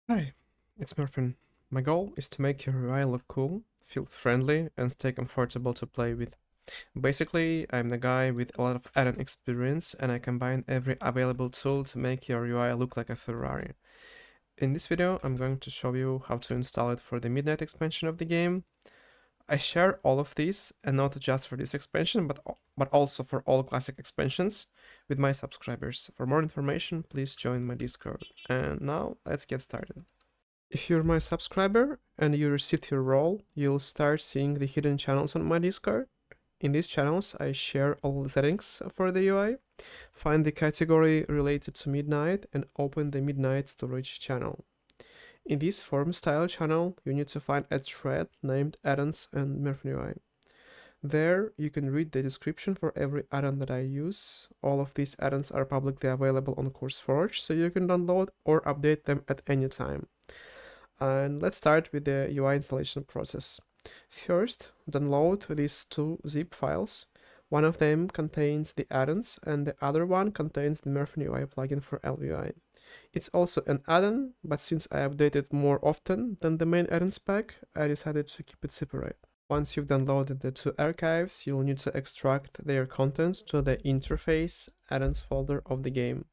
Hi, it's Merfin. My goal is to make your UI look cool, feel friendly, and stay comfortable to play with. Basically, I'm the guy with a lot of add-on experience, and I combine every available tool to make your UI look like a Ferrari. In this video, I'm going to show you how to install it for the Midnight expansion of the game. I share all of these, and not just for this expansion, but also for all classic expansions with my subscribers. For more information, please join my Discord. And now, let's get started. If you're my subscriber and you received your role, you'll start seeing the hidden channels on my Discord. In these channels, I share all the settings for the UI, find the category related to Midnight, and open the Midnight storage channel. In this form style channel, you need to find a thread named add-ons and MerfinUI. There, you can read the description for every add-on that I use. All of these add-ons are publicly available on CourseForge, so you can download or update them at any time. And let's start with the UI installation process. First, download these two zip files. One of them contains the add-ons and the other one contains the MerfinUI plugin for ElvUI. It's also an add-on, but since I update it more often than the main add-ons pack, I decided to keep it separate. Once you've downloaded the two archives, you'll need to extract their contents to the interface add-ons folder of the game.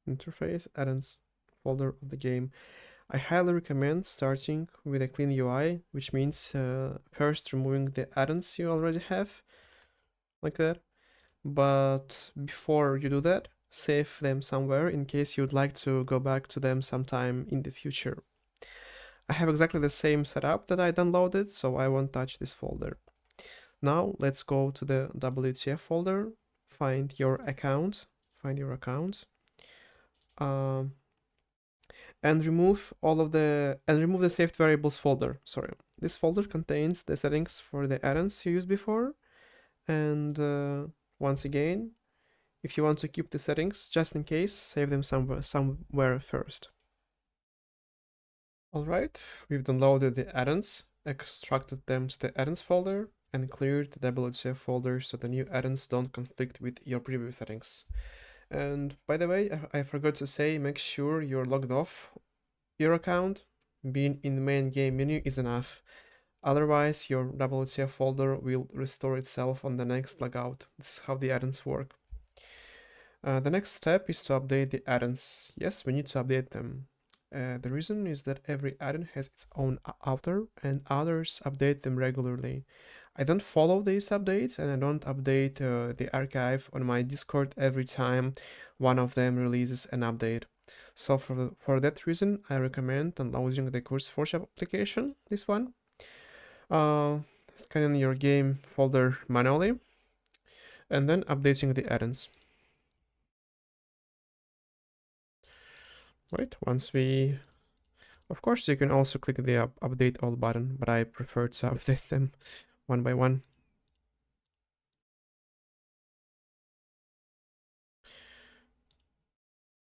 Interface add-ons folder of the game. I highly recommend starting with a clean UI, which means first removing the add-ons you already have, like that. But before you do that, save them somewhere in case you'd like to go back to them sometime in the future. I have exactly the same setup that I downloaded, so I won't touch this folder. Now let's go to the WTF folder, find your account, and remove the saved variables folder. Sorry, this folder contains the settings for the add-ons you used before. And once again, if you want to keep the settings just in case, save them somewhere first. All right, we've downloaded the add-ons, extracted them to the add-ons folder, and cleared the WTF folder so the new add-ons don't conflict with your previous settings. And by the way, I forgot to say, make sure you're logged off your account. Being in the main game menu is enough. Otherwise, your WTF folder will restore itself on the next logout. This is how the add-ons work. The next step is to update the add-ons. Yes, we need to update them. The reason is that every add-on has its own author, and others update them regularly. I don't follow these updates, and I don't update the archive on my Discord every time one of them releases an update. So for that reason, I recommend downloading the CourseForge application, this one. Scanning your game folder manually, and then updating the add-ons. Right, of course, you can also click the update all button, but I prefer to update them one by one.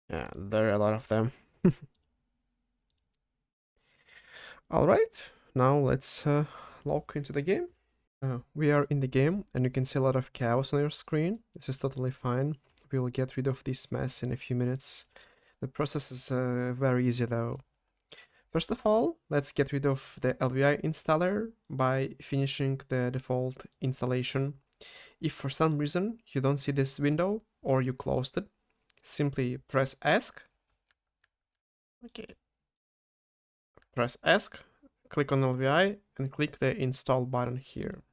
Yeah, there are a lot of them. All right, now let's log into the game. We are in the game, and you can see a lot of chaos on your screen. This is totally fine. We will get rid of this mess in a few minutes. The process is very easy though. First of all, let's get rid of the ElvUI installer by finishing the default installation. If for some reason you don't see this window or you closed it, simply press ESC. Okay. Press ESC, click on ElvUI, and click the install button here.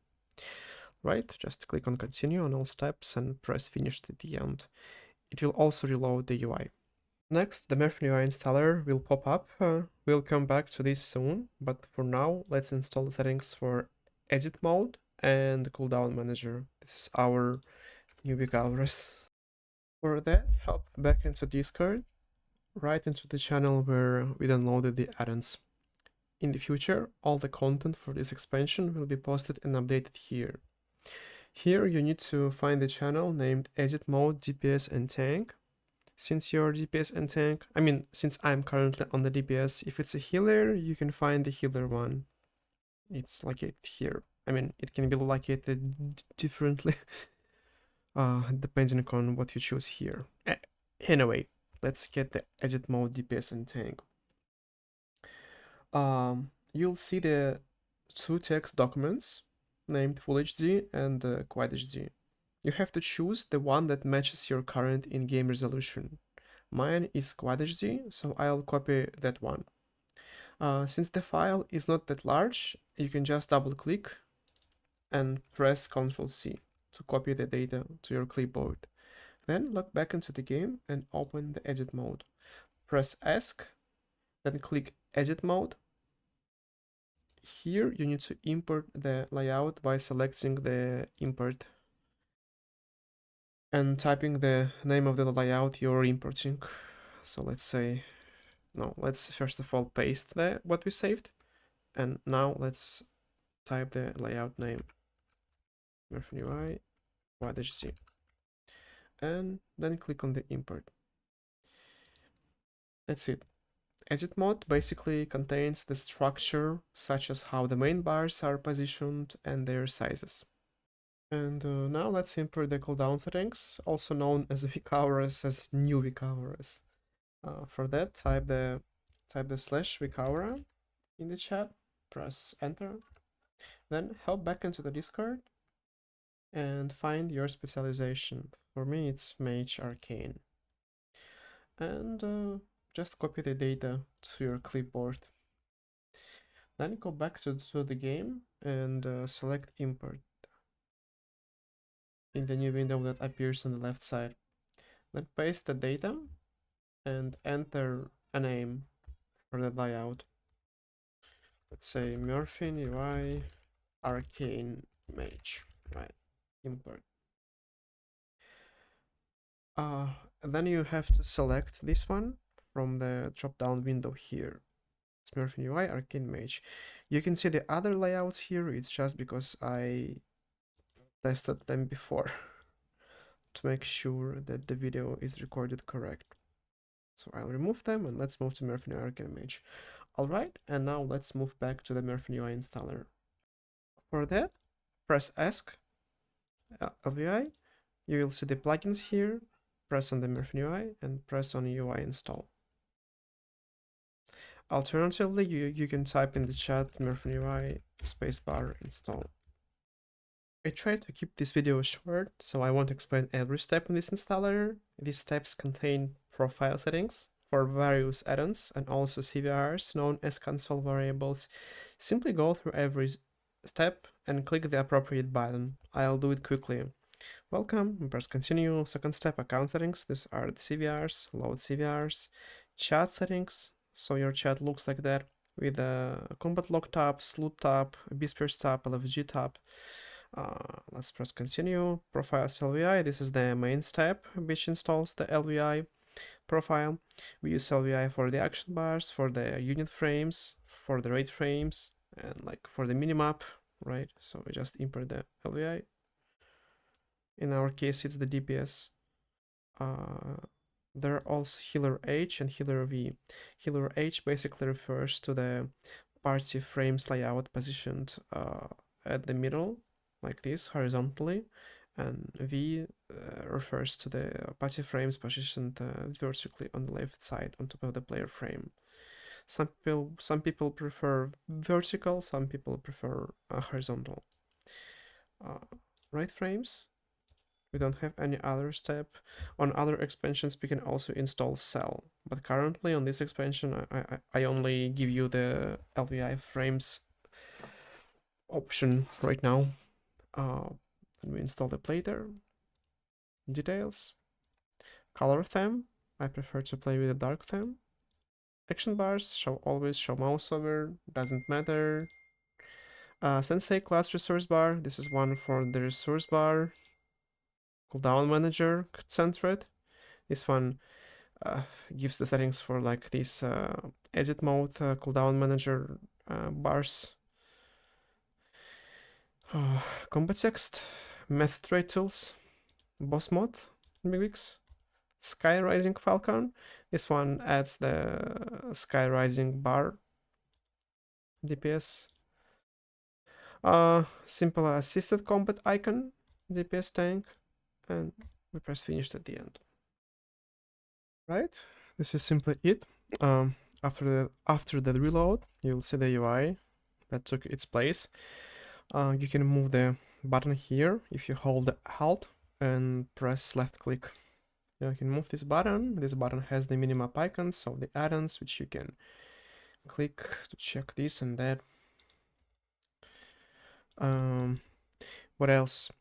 Right, just click on continue on all steps and press finish at the end. It will also reload the UI. Next, the MerfinUI installer will pop up. We'll come back to this soon, but for now, let's install the settings for edit mode and the cooldown manager. This is our newbie covers. For that, hop back into Discord, right into the channel where we downloaded the add-ons. In the future, all the content for this expansion will be posted and updated here. Here you need to find the channel named Edit Mode, DPS and Tank. Since you're DPS and Tank, since I'm currently on the DPS, if it's a healer, you can find the healer one. It's located here. It can be located differently, depending on what you choose here. Anyway, let's get the Edit Mode, DPS and Tank. you'll see the two text documents named Full HD and Quad HD. You have to choose the one that matches your current in-game resolution. Mine is Quad HD, so I'll copy that one. Since the file is not that large, you can just double click and press Ctrl C to copy the data to your clipboard. Then log back into the game and open the edit mode. Press ESC, then click edit mode. Here you need to import the layout by selecting the import and typing the name of the layout you're importing. So let's first of all paste what we saved, and now let's type the layout name, MerfinUI YHC, and then click on the import. That's it. Edit mode basically contains the structure, such as how the main bars are positioned and their sizes. And now let's import the cooldown settings, also known as vCoverers, as new vCoverers. For that, type the /vCoverer in the chat, press enter, then hop back into the Discord and find your specialization. For me, it's Mage Arcane. And just copy the data to your clipboard. Then go back to the game and select import in the new window that appears on the left side. Then paste the data and enter a name for the layout. Let's say MerfinUI Arcane Mage, right? Import. Then you have to select this one from the drop-down window here. It's MerfinUI Arcane Mage. You can see the other layouts here. It's just because I tested them before to make sure that the video is recorded correct. So I'll remove them and let's move to MerfinUI Arcane Mage. Alright, and now let's move back to the MerfinUI installer. For that, press ESC, ElvUI. You will see the plugins here. Press on the MerfinUI and press on UI install. Alternatively, you can type in the chat MerfinUI spacebar install. I tried to keep this video short, so I won't explain every step in this installer. These steps contain profile settings for various add-ons and also CVRs known as console variables. Simply go through every step and click the appropriate button. I'll do it quickly. Welcome, press continue. Second step, account settings. These are the CVRs, load CVRs, chat settings. So your chat looks like that with a combat log tab, sloot tab, Beespers tab, LFG tab. Let's press continue. Profiles ElvUI. This is the main step which installs the ElvUI profile. We use ElvUI for the action bars, for the unit frames, for the rate frames, and like for the minimap, right? So we just import the ElvUI. In our case, it's the DPS. There are also healer H and healer V. Healer H basically refers to the party frames layout positioned at the middle, like this, horizontally, and V refers to the party frames positioned vertically on the left side on top of the player frame. Some people prefer vertical, some people prefer horizontal. Right frames. We don't have any other step. On other expansions, we can also install cell. But currently on this expansion, I only give you the ElvUI frames option right now. And we install the plater. Details. Color theme. I prefer to play with a dark theme. Action bars, always show mouse over, doesn't matter. Sensei class resource bar. This is one for the resource bar. Cooldown manager centered. This one gives the settings for like this edit mode, cooldown manager bars. Combat text, method rate tools, boss mod, Migwix, Sky Rising Falcon. This one adds the Sky Rising bar DPS. Simple assisted combat icon, DPS tank, and we press finished at the end. Right, this is simply it. After the reload, you'll see the UI that took its place. You can move the button here if you hold the Alt and press left click. You can move this button. This button has the minimap icons, so the add-ons, which you can click to check this and that. What else?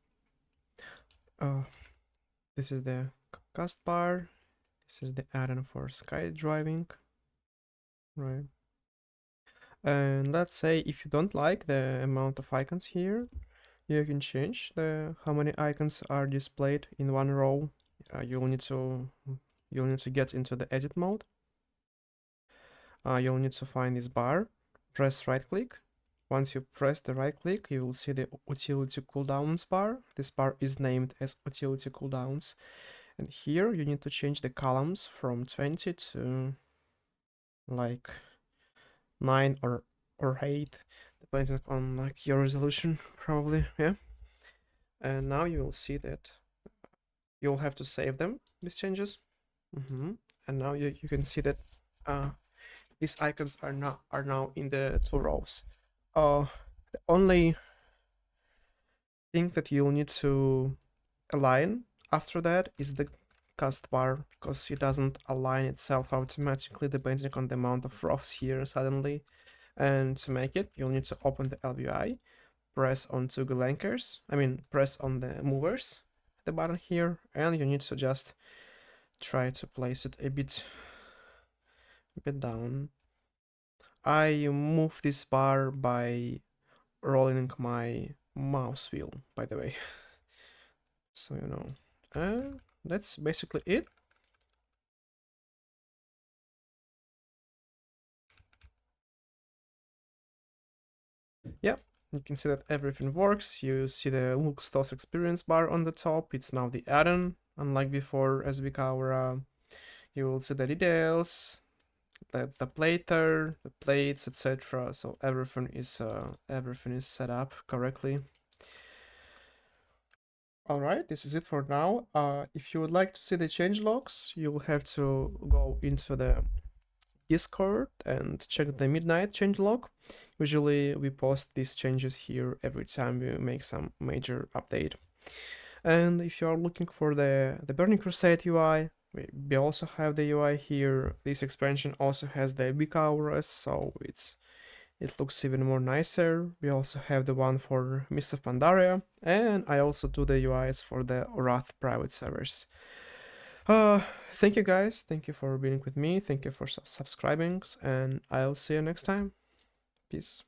This is the cast bar. This is the add-on for sky driving, right? And let's say if you don't like the amount of icons here, you can change how many icons are displayed in one row. You'll need to get into the edit mode. You'll need to find this bar, press right click. Once you press the right click, you will see the utility cooldowns bar. This bar is named as utility cooldowns. And here you need to change the columns from 20 to like 9 or 8, depending on like your resolution, probably, yeah. And now you will see that you'll have to save them, these changes. And now you can see that these icons are now in the 2 rows. The only thing that you'll need to align after that is the cast bar, because it doesn't align itself automatically depending on the amount of rows here suddenly. And to make it, you'll need to open the ElvUI, press on toggle anchors, press on the movers, the button here, and you need to just try to place it a bit down. I move this bar by rolling my mouse wheel, by the way. So you know, that's basically it. Yeah, you can see that everything works. You see the LuxTOS experience bar on the top. It's now the add-on, unlike before SB you will see the details, the plater, the plates, etc. So everything is set up correctly. Alright, this is it for now. If you would like to see the changelogs, you'll have to go into the Discord and check the midnight changelog. Usually we post these changes here every time we make some major update. And if you are looking for the Burning Crusade UI, we also have the UI here. This expansion also has the big auras, so it looks even more nicer. We also have the one for Mist of Pandaria, and I also do the UIs for the Wrath private servers. Thank you guys, thank you for being with me, thank you for subscribing, and I'll see you next time. Peace.